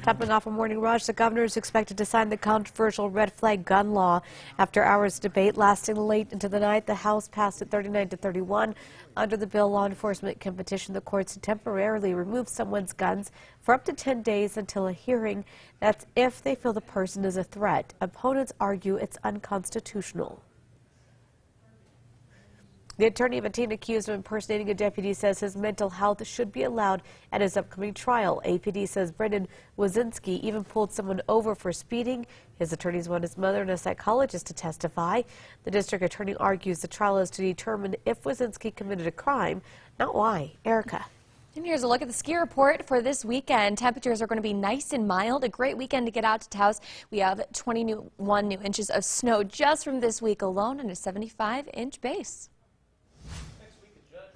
Topping off a morning rush, the governor is expected to sign the controversial red flag gun law. After hours of debate lasting late into the night, the House passed it 39-31. Under the bill, law enforcement can petition the courts to temporarily remove someone's guns for up to 10 days until a hearing. That's if they feel the person is a threat. Opponents argue it's unconstitutional. The attorney of a teen accused of impersonating a deputy says his mental health should be allowed at his upcoming trial. APD says Brendan Wazinski even pulled someone over for speeding. His attorneys want his mother and a psychologist to testify. The district attorney argues the trial is to determine if Wazinski committed a crime, not why. Erica. And here's a look at the ski report for this weekend. Temperatures are going to be nice and mild. A great weekend to get out to Taos. We have 21 new inches of snow just from this week alone and a 75-inch base.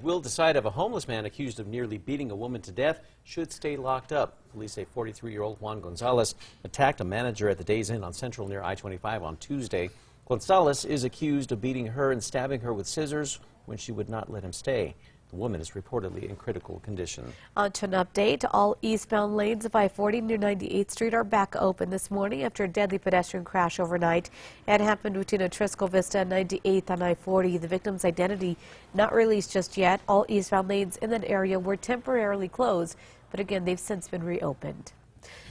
Will decide if a homeless man accused of nearly beating a woman to death should stay locked up. Police say 43-year-old Juan Gonzalez attacked a manager at the Days Inn on Central near I-25 on Tuesday. Gonzalez is accused of beating her and stabbing her with scissors when she would not let him stay. The woman is reportedly in critical condition. On to an update. All eastbound lanes of I-40 near 98th Street are back open this morning after a deadly pedestrian crash overnight. It happened between Atrisco Vista and 98th on I-40. The victim's identity not released just yet. All eastbound lanes in that area were temporarily closed, but again, they've since been reopened.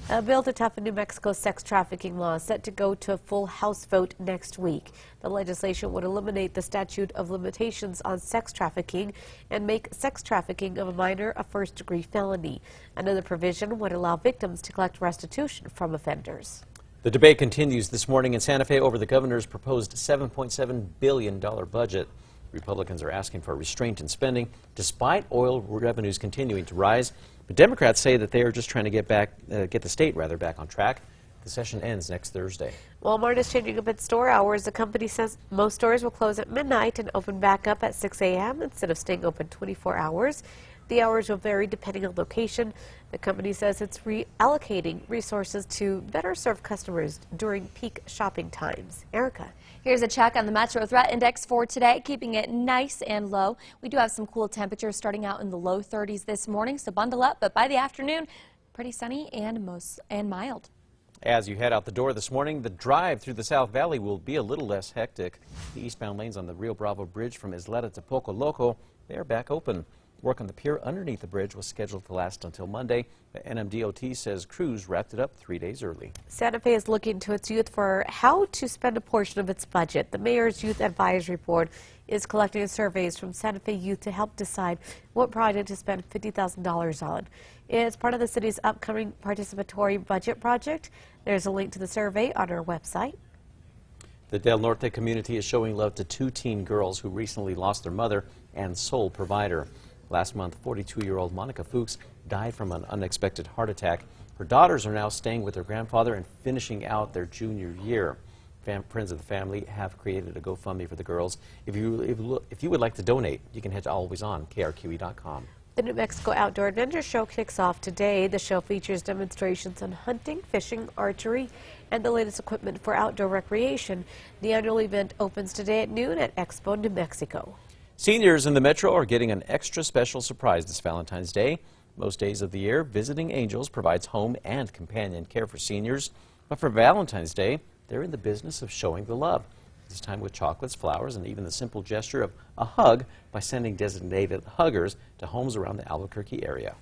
A bill to toughen New Mexico's sex trafficking law is set to go to a full House vote next week. The legislation would eliminate the statute of limitations on sex trafficking and make sex trafficking of a minor a first-degree felony. Another provision would allow victims to collect restitution from offenders. The debate continues this morning in Santa Fe over the governor's proposed $7.7 billion budget. Republicans are asking for a restraint in spending, despite oil revenues continuing to rise. But Democrats say that they are just trying to get the state back on track. The session ends next Thursday. Walmart is changing up its store hours. The company says most stores will close at midnight and open back up at 6 a.m. instead of staying open 24 hours. The hours will vary depending on location. The company says it's reallocating resources to better serve customers during peak shopping times. Erica. Here's a check on the Metro Threat Index for today, keeping it nice and low. We do have some cool temperatures starting out in the low 30s this morning, so bundle up. But by the afternoon, pretty sunny and mild. As you head out the door this morning, the drive through the South Valley will be a little less hectic. The eastbound lanes on the Rio Bravo Bridge from Isleta to Poco Loco, they are back open. Work on the pier underneath the bridge was scheduled to last until Monday. The NMDOT says crews wrapped it up 3 days early. Santa Fe is looking to its youth for how to spend a portion of its budget. The Mayor's Youth Advisory Board is collecting surveys from Santa Fe youth to help decide what project to spend $50,000 on. It's part of the city's upcoming participatory budget project. There's a link to the survey on our website. The Del Norte community is showing love to 2 teen girls who recently lost their mother and sole provider. Last month, 42-year-old Monica Fuchs died from an unexpected heart attack. Her daughters are now staying with their grandfather and finishing out their junior year. Friends of the family have created a GoFundMe for the girls. If you would like to donate, you can head to alwaysonkrqe.com. The New Mexico Outdoor Adventure Show kicks off today. The show features demonstrations on hunting, fishing, archery, and the latest equipment for outdoor recreation. The annual event opens today at noon at Expo New Mexico. Seniors in the Metro are getting an extra special surprise this Valentine's Day. Most days of the year, Visiting Angels provides home and companion care for seniors. But for Valentine's Day, they're in the business of showing the love. This time with chocolates, flowers, and even the simple gesture of a hug by sending designated huggers to homes around the Albuquerque area.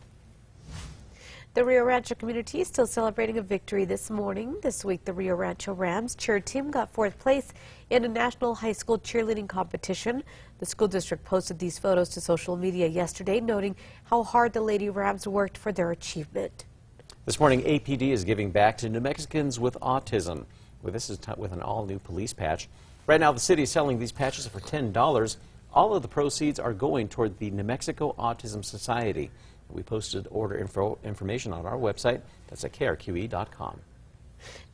The Rio Rancho community is still celebrating a victory this morning. This week, the Rio Rancho Rams cheer team got 4th place in a national high school cheerleading competition. The school district posted these photos to social media yesterday, noting how hard the Lady Rams worked for their achievement. This morning, APD is giving back to New Mexicans with autism. This is with an all-new police patch. Right now, the city is selling these patches for $10. All of the proceeds are going toward the New Mexico Autism Society. We posted order information on our website. That's at KRQE.com.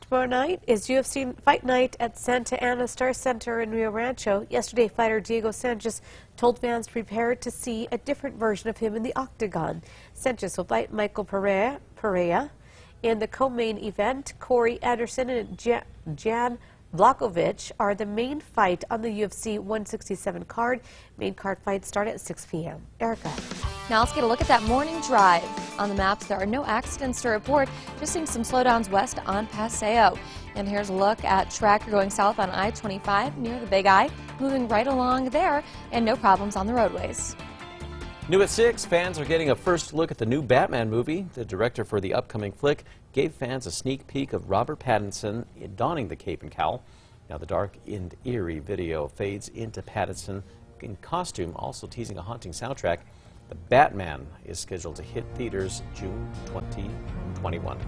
Tomorrow night is UFC Fight Night at Santa Ana Star Center in Rio Rancho. Yesterday, fighter Diego Sanchez told fans prepared to see a different version of him in the octagon. Sanchez will fight Michael Pereira. In the co-main event, Corey Anderson and Jan Vlahovic are the main fight on the UFC 167 card. Main card fights start at 6 p.m. Erica. Now let's get a look at that morning drive. On the maps, there are no accidents to report, just seeing some slowdowns west on Paseo. And here's a look at traffic going south on I-25 near the Big I, moving right along there, and no problems on the roadways. New at 6, fans are getting a first look at the new Batman movie. The director for the upcoming flick gave fans a sneak peek of Robert Pattinson donning the cape and cowl. Now the dark and eerie video fades into Pattinson in costume, also teasing a haunting soundtrack. The Batman is scheduled to hit theaters June 2021.